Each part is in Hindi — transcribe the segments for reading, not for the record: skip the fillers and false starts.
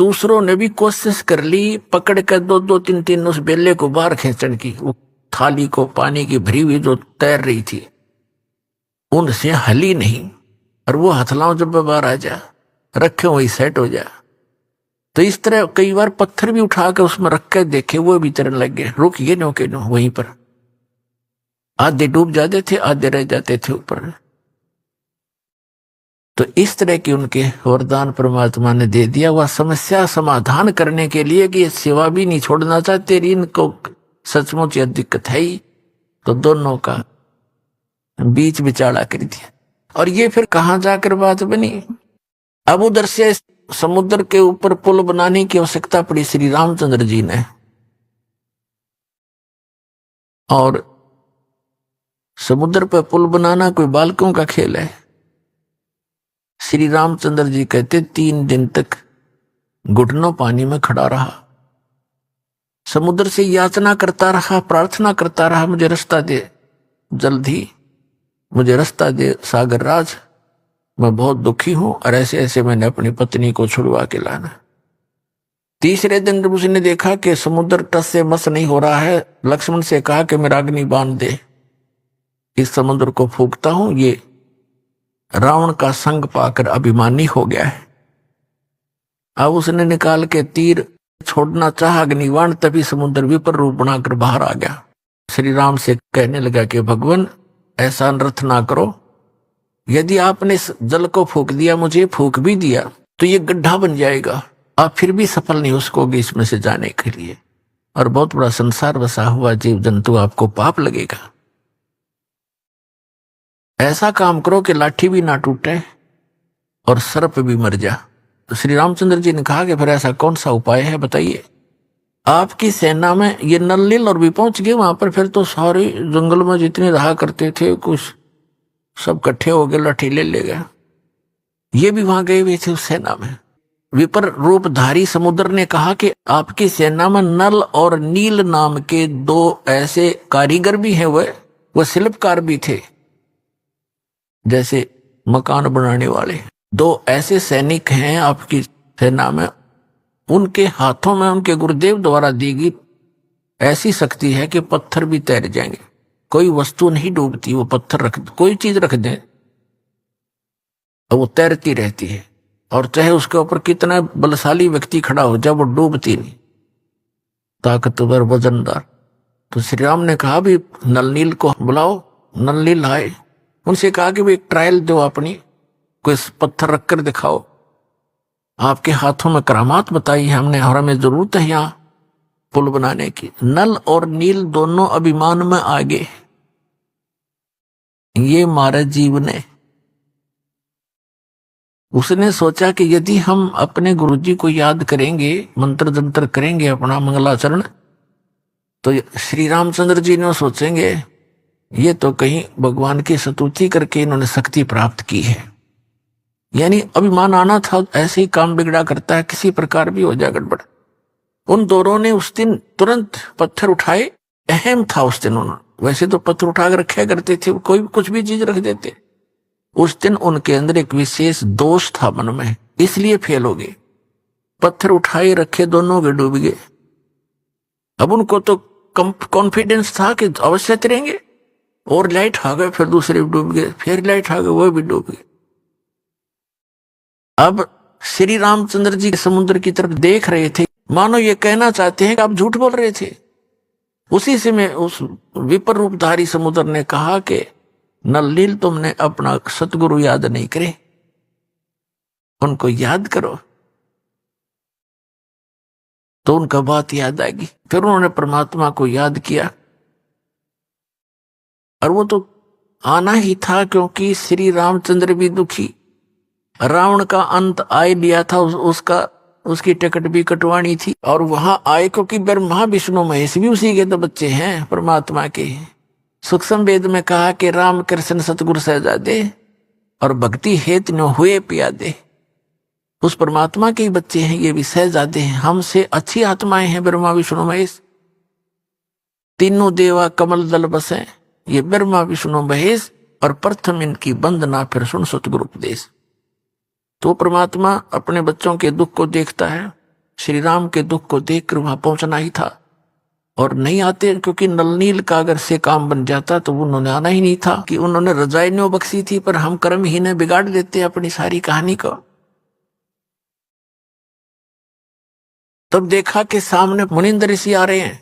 दूसरों ने भी कोशिश कर ली, पकड़ कर दो दो तीन तीन उस बेले को बाहर खींचने की, वो थाली को पानी की भरी हुई जो तैर रही थी उनसे हली नहीं। और वो हथलाओं जब बाहर आ जा, रखे वही सेट हो जा। तो इस तरह कई बार पत्थर भी उठा के उसमें रख के देखे, वो भी तैरने लग गए। रुक ये नो के नो वहीं पर, आधे डूब जाते थे, आधे रह जाते थे ऊपर। तो इस तरह की उनके वरदान परमात्मा ने दे दिया। वह समस्या समाधान करने के लिए कि ये सेवा भी नहीं छोड़ना चाहते, इनको सचमुच यह दिक्कत है ही, तो दोनों का बीच बिचाड़ा कर दिया। और ये फिर कहां जाकर बात बनी। अब उधर से समुद्र के ऊपर पुल बनाने की आवश्यकता पड़ी श्री रामचंद्र जी ने। और समुद्र पर पुल बनाना कोई बालकों का खेल है। श्री रामचंद्र जी कहते 3 दिन तक घुटनों पानी में खड़ा रहा, समुद्र से याचना करता रहा, प्रार्थना करता रहा, मुझे रास्ता दे, जल्दी मुझे रास्ता दे सागर राज, मैं बहुत दुखी हूं और ऐसे ऐसे मैंने अपनी पत्नी को छुड़वा के लाना। तीसरे दिन जब उसने देखा कि समुद्र टस से मस नहीं हो रहा है, लक्ष्मण से कहा कि मेरा अग्नि बांध दे, इस समुद्र को फूंकता हूं। ये रावण का संग पाकर अभिमानी हो गया है। अब उसने निकाल के तीर छोड़ना चाहा अग्निबाण, तभी समुद्र विपर रूप बनाकर बाहर आ गया। श्री राम से कहने लगा कि भगवान ऐसा अनर्थ ना करो, यदि आपने जल को फूंक दिया, मुझे फूंक भी दिया, तो ये गड्ढा बन जाएगा, आप फिर भी सफल नहीं हो सकोगे इसमें से जाने के लिए, और बहुत बड़ा संसार बसा हुआ जीव जंतु, आपको पाप लगेगा। ऐसा काम करो कि लाठी भी ना टूटे और सर्प भी मर जा। तो श्री रामचंद्र जी ने कहा कि फिर ऐसा कौन सा उपाय है बताइए। आपकी सेना में ये नल नील और भी पहुंच गए वहां पर, फिर तो सारे जंगल में जितने रहा करते थे कुछ सब इकट्ठे हो गए, लाठी ले गए। ये भी वहां गए हुए थे उस सेना में। विपर रूपधारी समुद्र ने कहा कि आपकी सेना में नल और नील नाम के 2 ऐसे कारीगर भी हैं, वह शिल्पकार भी थे, जैसे मकान बनाने वाले। 2 ऐसे सैनिक हैं आपकी सेना में, उनके हाथों में उनके गुरुदेव द्वारा दी गई ऐसी शक्ति है कि पत्थर भी तैर जाएंगे। कोई वस्तु नहीं डूबती, वो पत्थर रख, कोई चीज रख दें और वो तैरती रहती है, और चाहे उसके ऊपर कितना बलशाली व्यक्ति खड़ा हो जाए वो डूबती नहीं, ताकतवर वजनदार। तो श्री राम ने कहा भी नल नील को बुलाओ। नल नील आए, उनसे कहा कि भाई एक ट्रायल दो, अपनी कोई पत्थर रखकर दिखाओ, आपके हाथों में करामात बताई है हमने, और हमें जरूरत है यहाँ पुल बनाने की। नल और नील दोनों अभिमान में आगे। ये महाराज जीव ने उसने सोचा कि यदि हम अपने गुरुजी को याद करेंगे, मंत्र जंत्र करेंगे, अपना मंगलाचरण, तो श्री रामचंद्र जी ने सोचेंगे ये तो कहीं भगवान की स्तुति करके इन्होंने शक्ति प्राप्त की है। यानी अभिमान आना था, ऐसे ही काम बिगड़ा करता है, किसी प्रकार भी हो जाए गड़बड़। उन दोनों ने उस दिन तुरंत पत्थर उठाए। अहम था उस दिन, उन्होंने वैसे तो पत्थर उठाकर रखा करते थे, कोई कुछ भी चीज रख देते। उस दिन उनके अंदर एक विशेष दोष था मन में, इसलिए फेल हो गए। पत्थर उठाए रखे, दोनों के डूब गए। अब उनको तो कॉन्फिडेंस था कि अवश्य तैरेंगे, और लाइट आ गए, फिर दूसरे भी डूब गए, फिर लाइट आ गए, वो भी डूब गए। अब श्री रामचंद्र जी समुद्र की तरफ देख रहे थे, मानो ये कहना चाहते हैं कि आप झूठ बोल रहे थे। उसी से में उस विपर रूपधारी समुद्र ने कहा कि नल नील तुमने अपना सतगुरु याद नहीं करे, उनको याद करो। तो उनका बात याद आएगी। फिर उन्होंने परमात्मा को याद किया, और वो तो आना ही था, क्योंकि श्री रामचंद्र भी दुखी, रावण का अंत आए लिया था, उसकी टिकट भी कटवानी थी, और वहां आए क्योंकि ब्रह्मा विष्णु महेश भी उसी के तो बच्चे हैं परमात्मा के। सूक्ष्म वेद में कहा कि राम कृष्ण सतगुरु सहजादे और भक्ति हेतु न हुए पियादे। उस परमात्मा के ही बच्चे हैं, ये भी सहजादे हैं, हमसे अच्छी आत्माएं हैं ब्रह्मा विष्णु महेश। तीनों देवा कमल दल बसे, ये ब्रह्मा विष्णु महेश, और प्रथम इनकी वंदना फिर सुन सतगुरु उपदेश। तो परमात्मा अपने बच्चों के दुख को देखता है, श्री राम के दुख को देखकर वहां पहुंचना ही था, और नहीं आते क्योंकि नलनील का अगर से काम बन जाता तो उन्होंने आना ही नहीं था, कि उन्होंने रजाई न्यों बख्शी थी, पर हम कर्म ही ने बिगाड़ देते अपनी सारी कहानी को। तब देखा कि सामने मुनिंदर ऋषि आ रहे हैं।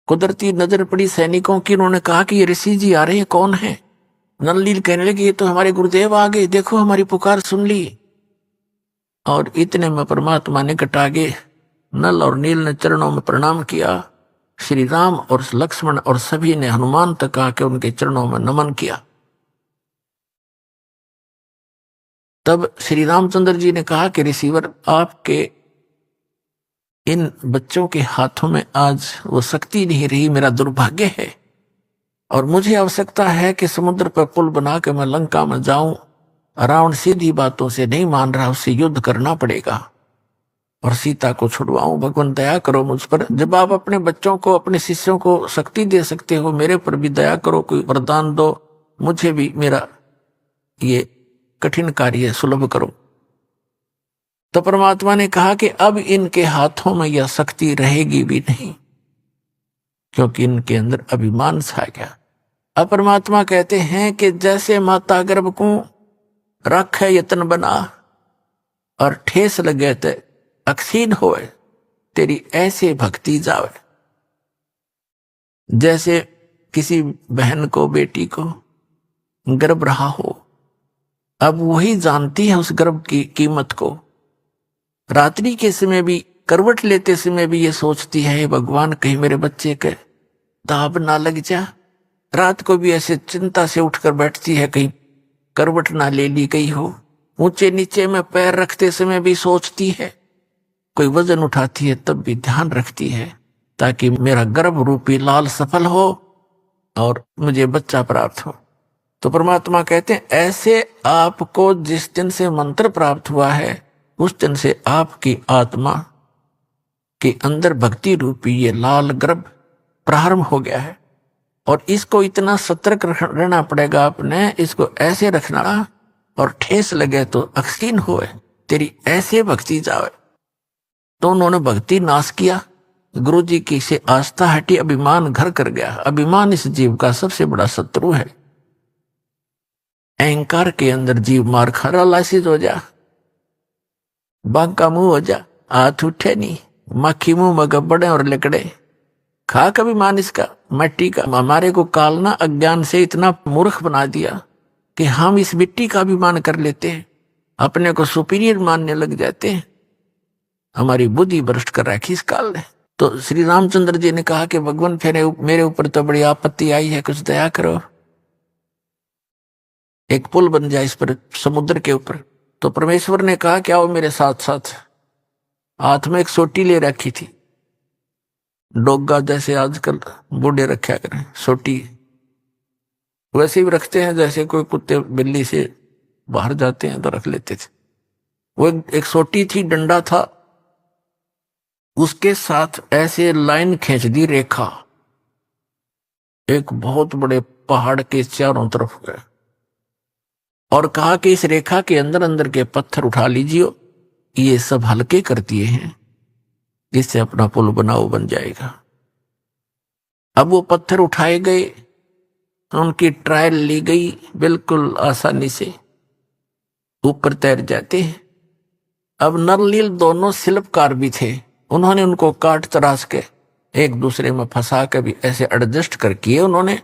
कुदरती नजर पड़ी सैनिकों की, उन्होंने कहा कि ये ऋषि जी आ रहे हैं, कौन है? नलनील कहने लगे ये तो हमारे गुरुदेव आ गए, देखो हमारी पुकार सुन ली। और इतने में परमात्मा निकट आ गए। नल और नील ने चरणों में प्रणाम किया। श्री राम और लक्ष्मण और सभी ने हनुमान तक आके उनके चरणों में नमन किया। तब श्री रामचंद्र जी ने कहा कि ऋषिवर, आपके इन बच्चों के हाथों में आज वो शक्ति नहीं रही, मेरा दुर्भाग्य है, और मुझे आवश्यकता है कि समुद्र पर पुल बना के मैं लंका में जाऊं। रावण सीधी बातों से नहीं मान रहा, उससे युद्ध करना पड़ेगा और सीता को छुड़वाऊं। भगवान दया करो मुझ पर। जब आप अपने बच्चों को, अपने शिष्यों को शक्ति दे सकते हो, मेरे पर भी दया करो, कोई वरदान दो, मुझे भी मेरा ये कठिन कार्य सुलभ करो। तो परमात्मा ने कहा कि अब इनके हाथों में यह शक्ति रहेगी भी नहीं, क्योंकि इनके अंदर अभिमान छा गया। अब परमात्मा कहते हैं कि जैसे माता गर्भ को रखे यतन बना और ठेस लगे ते अक्षीण होए, तेरी ऐसे भक्ति जावे। जैसे किसी बहन को, बेटी को गर्भ रहा हो, अब वही जानती है उस गर्भ की कीमत को। रात्रि के समय भी, करवट लेते समय भी ये सोचती है, भगवान कहीं मेरे बच्चे के दाब ना लग जा। रात को भी ऐसे चिंता से उठकर बैठती है, कहीं करवट ना ले ली गई हो। ऊंचे नीचे में पैर रखते समय भी सोचती है, कोई वजन उठाती है तब भी ध्यान रखती है, ताकि मेरा गर्भ रूपी लाल सफल हो और मुझे बच्चा प्राप्त हो। तो परमात्मा कहते हैं ऐसे आपको जिस दिन से मंत्र प्राप्त हुआ है, उस दिन से आपकी आत्मा के अंदर भक्ति रूपी ये लाल गर्भ प्रारंभ हो गया है। और इसको इतना सतर्क रहना पड़ेगा, आपने इसको ऐसे रखना, और ठेस लगे तो अक्षीण होए, तेरी ऐसे भक्ति जावे। तो उन्होंने भक्ति नाश किया, गुरु जी की से आस्था हटी, अभिमान घर कर गया। अभिमान इस जीव का सबसे बड़ा शत्रु है। अहंकार के अंदर जीव मार खा रहा, लासिज हो जा, बाघ का मुंह हो जा, हाथ उठे नहीं, मक्खी मुंह में गब्बड़े और लिकड़े, खा कभी मान इसका मिट्टी का। हमारे को कालना अज्ञान से इतना मूर्ख बना दिया कि हम इस मिट्टी का भी मान कर लेते हैं, अपने को सुपीरियर मानने लग जाते हैं। हमारी बुद्धि भ्रष्ट कर रखी इस काल ने। तो श्री रामचंद्र जी ने कहा कि भगवान फिर मेरे ऊपर तो बड़ी आपत्ति आई है, कुछ दया करो, एक पुल बन जाए इस पर, समुद्र के ऊपर। तो परमेश्वर ने कहा कि आओ मेरे साथ साथ। हाथ में एक सोटी ले रखी थी, डोगा जैसे आजकल बूढ़े रखा करें सोटी, वैसे भी रखते हैं जैसे कोई कुत्ते बिल्ली से बाहर जाते हैं तो रख लेते थे। वो एक सोटी थी, डंडा था, उसके साथ ऐसे लाइन खींच दी रेखा, एक बहुत बड़े पहाड़ के चारों तरफ गए, और कहा कि इस रेखा के अंदर अंदर के पत्थर उठा लीजिए, ये सब हल्के कर दिए हैं, जिससे अपना पुल बनाओ बन जाएगा। अब वो पत्थर उठाए गए, उनकी ट्रायल ली गई, बिल्कुल आसानी से ऊपर तैर जाते हैं। अब नल नील दोनों शिल्पकार भी थे, उन्होंने उनको काट तराश के एक दूसरे में फंसा के भी ऐसे एडजस्ट कर किए उन्होंने।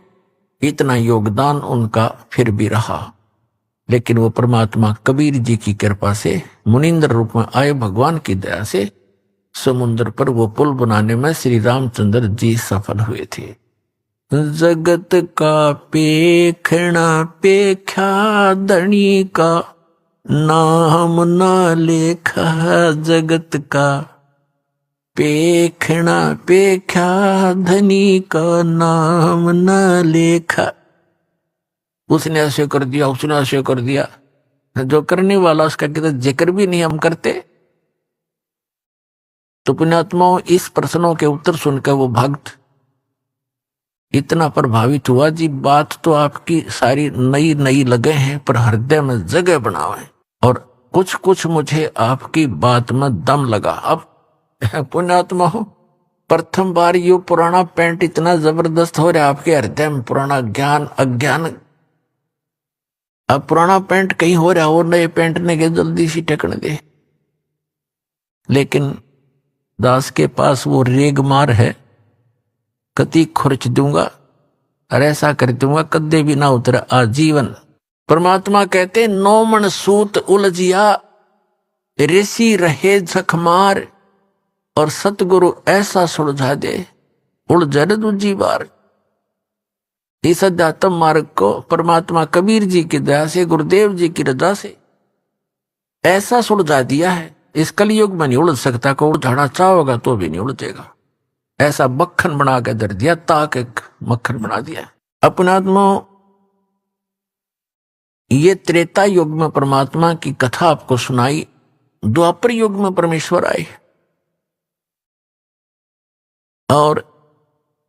इतना योगदान उनका फिर भी रहा, लेकिन वो परमात्मा कबीर जी की कृपा से मुनिंद्र रूप में आए, भगवान की दया से समुद्र पर वो पुल बनाने में श्री रामचंद्र जी सफल हुए थे। जगत का पेखना पेख्या धनी का, नाम ना लेखा जगत का, पेखना पेख्या धनी का, नाम ना लेखा। उसने ऐसे कर दिया, उसने ऐसे कर दिया, जो करने वाला उसका कहते जिक्र भी नहीं हम करते। तो पुण्यात्माओं, इस प्रश्नों के उत्तर सुनकर वो भक्त इतना प्रभावित हुआ जी, बात तो आपकी सारी नई नई लगे हैं, पर हृदय में जगह बनावे। और कुछ कुछ मुझे आपकी बात में दम लगा। अब पुण्यात्मा हो, प्रथम बार यो पुराना पेंट इतना जबरदस्त हो रहा है आपके हृदय में, पुराना ज्ञान अज्ञान। अब पुराना पेंट कहीं हो रहा और नए पेंट ने के जल्दी सी टकने दे। लेकिन दास के पास वो रेगमार है, कति खुर्च दूंगा और ऐसा कर दूंगा कदे भी ना उतर आजीवन। परमात्मा कहते नौ मन सूत उलझिया ऋषि रहे झखमार, और सतगुरु ऐसा सुलझा दे उलझन दूजी बार। इस अध्यात्म मार्ग को परमात्मा कबीर जी की दया से, गुरुदेव जी की रजा से ऐसा सुलझा दिया है, इस कलयुग में नहीं उलझ सकता। को उलझाना चाहोगा तो भी नहीं उलझेगा। ऐसा मक्खन बना के धर दिया, ताक एक मक्खन बना दिया। अपनात्मा ये त्रेता युग में परमात्मा की कथा आपको सुनाई, द्वापर युग में परमेश्वर आए और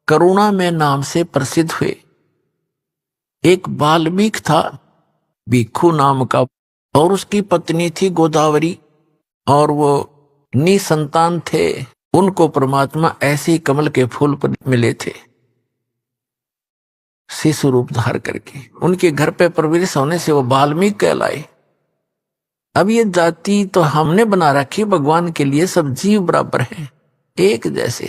करुणा में नाम से प्रसिद्ध हुए। एक बाल्मीक था भिक्खु नाम का, और उसकी पत्नी थी गोदावरी, और वो निसंतान थे। उनको परमात्मा ऐसे ही कमल के फूल पर मिले थे, शिशु रूप धार करके। उनके घर पे परवरिश होने से वो बाल्मीक कहलाए। अब ये जाति तो हमने बना रखी भगवान के लिए, सब जीव बराबर हैं, एक जैसे।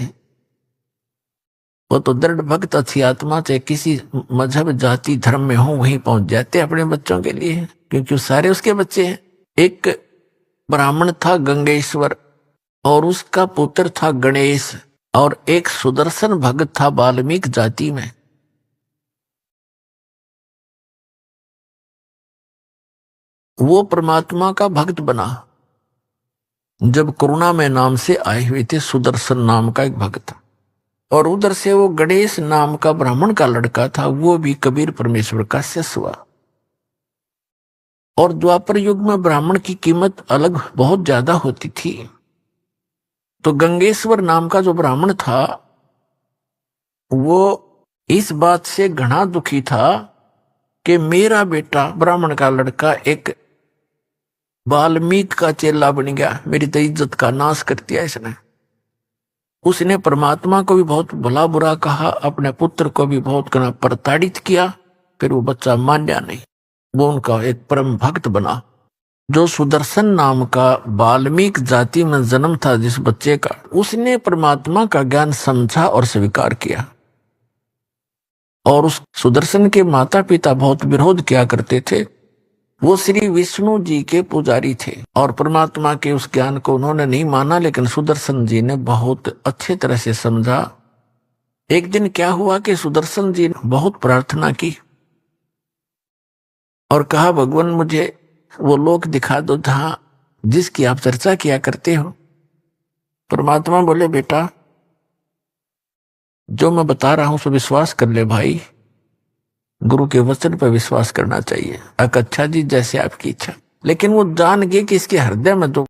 वो तो दृढ़ भक्त अच्छी आत्मा चाहे किसी मजहब जाति धर्म में हो वहीं पहुंच जाते अपने बच्चों के लिए, क्योंकि सारे उसके बच्चे हैं। एक ब्राह्मण था गंगेश्वर, और उसका पुत्र था गणेश, और एक सुदर्शन भक्त था वाल्मीकि जाति में। वो परमात्मा का भक्त बना जब करुणा में नाम से आए हुए थे। सुदर्शन नाम का एक भक्त, और उधर से वो गणेश नाम का ब्राह्मण का लड़का था, वो भी कबीर परमेश्वर का शिष्य हुआ। और द्वापर युग में ब्राह्मण की कीमत अलग बहुत ज्यादा होती थी। तो गंगेश्वर नाम का जो ब्राह्मण था वो इस बात से घना दुखी था कि मेरा बेटा ब्राह्मण का लड़का एक वाल्मीकि का चेला बन गया, मेरी तो इज्जत का नाश कर दिया इसने। उसने परमात्मा को भी बहुत भला बुरा कहा, अपने पुत्र को भी बहुत घना प्रताड़ित किया। फिर वो बच्चा मान्या नहीं, वो उनका एक परम भक्त बना। जो सुदर्शन नाम का वाल्मीकि जाति में जन्म था जिस बच्चे का, उसने परमात्मा का ज्ञान समझा और स्वीकार किया। और उस सुदर्शन के माता पिता बहुत विरोध किया करते थे। वो श्री विष्णु जी के पुजारी थे और परमात्मा के उस ज्ञान को उन्होंने नहीं माना, लेकिन सुदर्शन जी ने बहुत अच्छे तरह से समझा। एक दिन क्या हुआ कि सुदर्शन जी ने बहुत प्रार्थना की और कहा, भगवान मुझे वो लोक दिखा दो जहां जिसकी आप चर्चा किया करते हो। परमात्मा बोले, बेटा जो मैं बता रहा हूं सो विश्वास कर ले भाई, गुरु के वचन पर विश्वास करना चाहिए। अच्छा जी, जैसे आपकी इच्छा। लेकिन वो जान गए कि इसके हृदय में जो